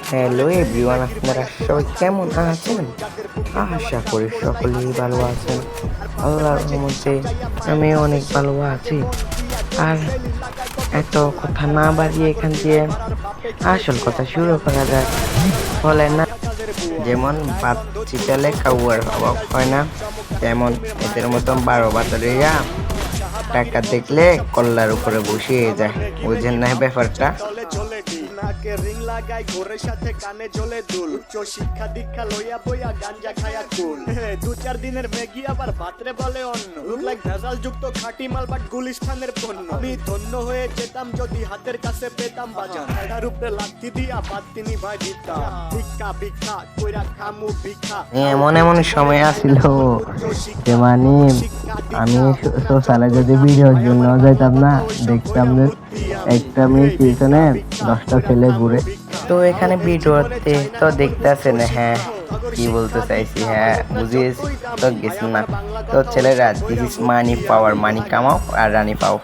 Hello everyone, আপনারা সবাই কেমন আছেন? আশা করি সকলেই ভালো আছেন। আল্লাহর রহমতে আমি অনেক ভালো আছি। আর এত কথা না বাড়িয়ে এখান দিয়ে আসল কথা শুরু করা যাক। বলে না, যেমন ভাত চিতালে কাউয়ার অভাব হয় না, তেমন এদের মতন 12 বাতারিরা টাকা দেখলে কল্লার উপরে বসিয়ে যায়। বুঝেন না ব্যাপারটা? নাকে রিং লাগাই ঘোরের সাথে কানে জ্বলে দুল উচ্চ শিক্ষা দীক্ষা লইয়া বইয়া গাঞ্জা খায়া কুল 2-4 দিনের ম্যাগি আবার ভাতরে বলে অন্য লুক লাইক ভেজাল যুক্ত খাঁটি মাল বাট গুলিস্তানের পণ্য আমি ধন্য হয়ে যেতাম যদি হাতের কাছে পেতাম বাজার এটার উপরে লাথি দিয়া বাতিনি ভাই দিতাম ভিক্ষা ভিক্ষা কইরা খামু ভিক্ষা এমন এমন সময় আসিল যে মানে আমি সোশ্যালে যদি ভিডিওর জন্য যাইতাম না, দেখতাম যে একটা মেয়ে পিছনে 10টা ছেলে ঘুরে। তো এখানে ভিডিওতে তো দেখতেছেন, হ্যাঁ কি বলতে চাইছি, হ্যাঁ বুঝিয়েছি তো গেছেন না। তো ছেলেরা দিস ইজ মানি পাওয়ার, মানি কামাও আর রানী পাও।